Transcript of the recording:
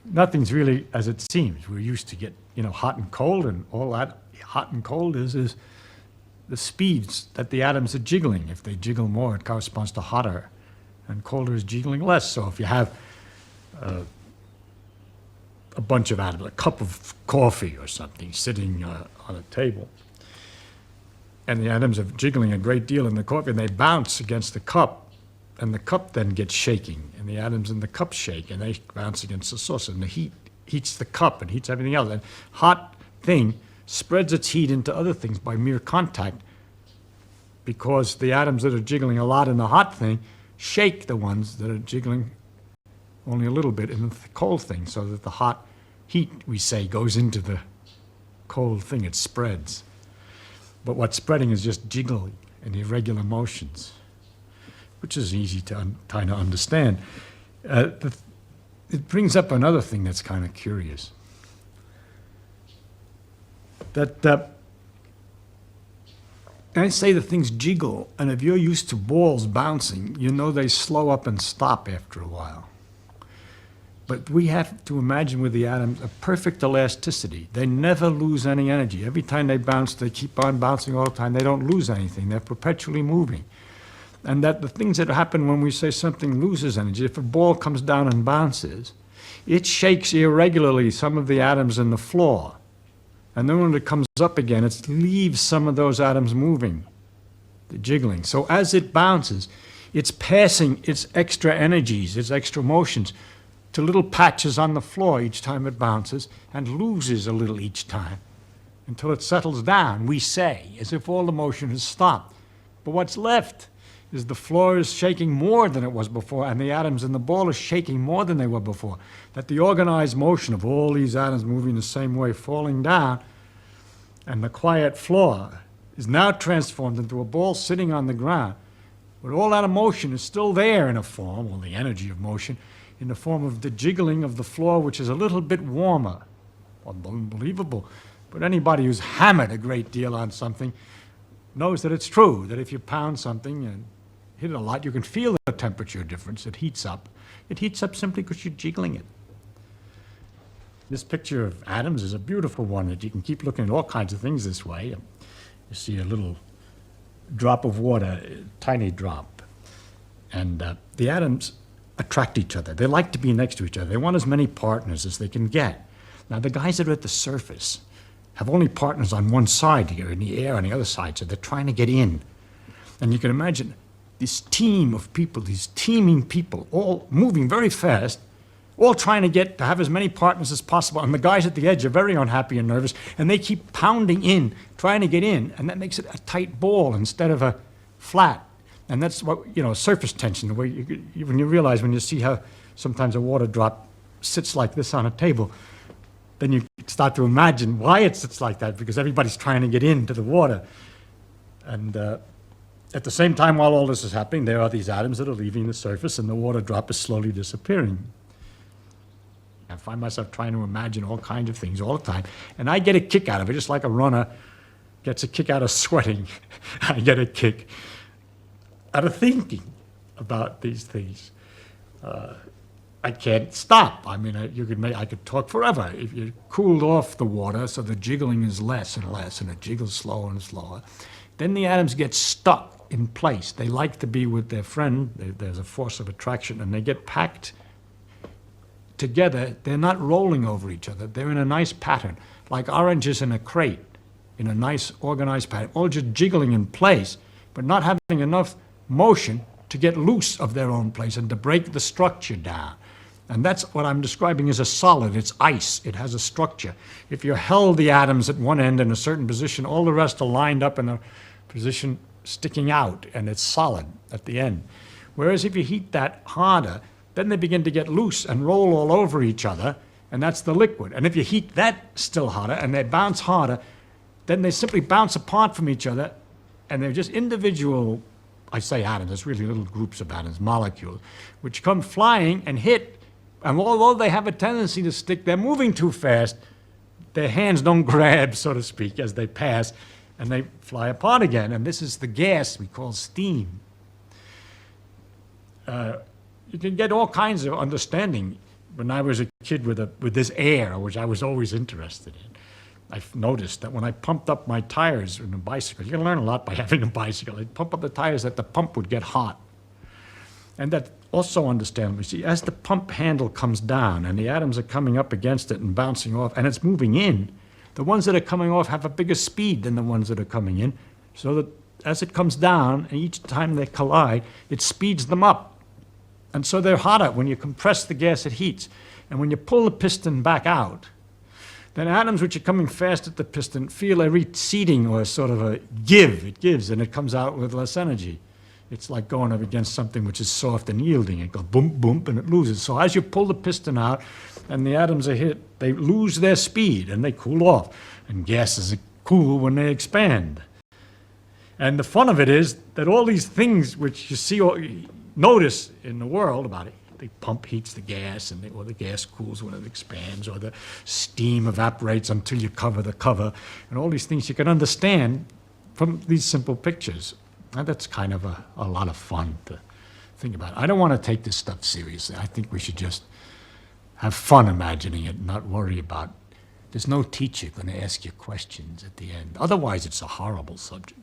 nothing's really as it seems. We're used to get, hot and cold, and all that hot and cold is the speeds that the atoms are jiggling. If they jiggle more, it corresponds to hotter, and colder is jiggling less. So if you have a bunch of atoms, a cup of coffee or something sitting on a table, and the atoms are jiggling a great deal in the coffee, and they bounce against the cup, and the cup then gets shaking, and the atoms in the cup shake, and they bounce against the saucer, and the heat heats the cup and heats everything else. And hot thing spreads its heat into other things by mere contact, because the atoms that are jiggling a lot in the hot thing shake the ones that are jiggling only a little bit in the cold thing, so that the hot heat, we say, goes into the cold thing. It spreads. But what's spreading is just jiggling and irregular motions, which is easy to kind of understand. It brings up another thing that's kind of curious. That I say the things jiggle, and if you're used to balls bouncing, they slow up and stop after a while. But we have to imagine with the atoms a perfect elasticity. They never lose any energy. Every time they bounce, they keep on bouncing all the time. They don't lose anything. They're perpetually moving. And that the things that happen when we say something loses energy, if a ball comes down and bounces, it shakes irregularly some of the atoms in the floor. And then when it comes up again, it leaves some of those atoms moving, the jiggling. So as it bounces, it's passing its extra energies, its extra motions, to little patches on the floor each time it bounces, and loses a little each time until it settles down, we say, as if all the motion has stopped. But what's left is the floor is shaking more than it was before, and the atoms in the ball are shaking more than they were before. That the organized motion of all these atoms moving the same way, falling down, and the quiet floor is now transformed into a ball sitting on the ground. But all that motion is still there in a form, or the energy of motion, in the form of the jiggling of the floor, which is a little bit warmer. Unbelievable. But anybody who's hammered a great deal on something knows that it's true, that if you pound something and hit it a lot, you can feel the temperature difference. It heats up. It heats up simply because you're jiggling it. This picture of atoms is a beautiful one that you can keep looking at all kinds of things this way. You see a little drop of water, a tiny drop, and the atoms attract each other. They like to be next to each other. They want as many partners as they can get. Now, the guys that are at the surface have only partners on one side here, in the air on the other side, so they're trying to get in. And you can imagine this team of people, these teeming people, all moving very fast, all trying to get to have as many partners as possible. And the guys at the edge are very unhappy and nervous, and they keep pounding in, trying to get in, and that makes it a tight ball instead of a flat. And that's what, surface tension, the way when you realize, when you see how sometimes a water drop sits like this on a table, then you start to imagine why it sits like that, because everybody's trying to get into the water. And at the same time, while all this is happening, there are these atoms that are leaving the surface, and the water drop is slowly disappearing. I find myself trying to imagine all kinds of things all the time, and I get a kick out of it, just like a runner gets a kick out of sweating. I get a kick out of thinking about these things. I can't stop. I mean, I could talk forever. If you cooled off the water so the jiggling is less and less, and it jiggles slower and slower, then the atoms get stuck in place. They like to be with their friend. There's a force of attraction, and they get packed together. They're not rolling over each other. They're in a nice pattern, like oranges in a crate, in a nice organized pattern, all just jiggling in place, but not having enough motion to get loose of their own place and to break the structure down. And that's what I'm describing as a solid. It's ice. It has a structure. If you held the atoms at one end in a certain position, all the rest are lined up in a position sticking out, and it's solid at the end. Whereas if you heat that harder, then they begin to get loose and roll all over each other, and that's the liquid. And if you heat that still harder and they bounce harder, then they simply bounce apart from each other, and they're just individual, I say atoms, it's really little groups of atoms, molecules, which come flying and hit. And although they have a tendency to stick, they're moving too fast. Their hands don't grab, so to speak, as they pass, and they fly apart again. And this is the gas we call steam. You can get all kinds of understanding when I was a kid with this air, which I was always interested in, I've noticed that when I pumped up my tires in a bicycle, you can learn a lot by having a bicycle. I'd pump up the tires that the pump would get hot. And that also understandable. See, as the pump handle comes down and the atoms are coming up against it and bouncing off, and it's moving in, the ones that are coming off have a bigger speed than the ones that are coming in, so that as it comes down, and each time they collide, it speeds them up. And so they're hotter. When you compress the gas, it heats. And when you pull the piston back out, then atoms which are coming fast at the piston feel a receding or sort of a give. It gives, and it comes out with less energy. It's like going up against something which is soft and yielding. It goes boom, boom, and it loses. So as you pull the piston out and the atoms are hit, they lose their speed and they cool off. And gases cool when they expand. And the fun of it is that all these things which you see or notice in the world about it, the pump heats the gas, or the gas cools when it expands, or the steam evaporates until you cover the cover, and all these things you can understand from these simple pictures. And that's kind of a lot of fun to think about. I don't want to take this stuff seriously. I think we should just have fun imagining it, not worry about. There's no teacher going to ask you questions at the end. Otherwise, it's a horrible subject.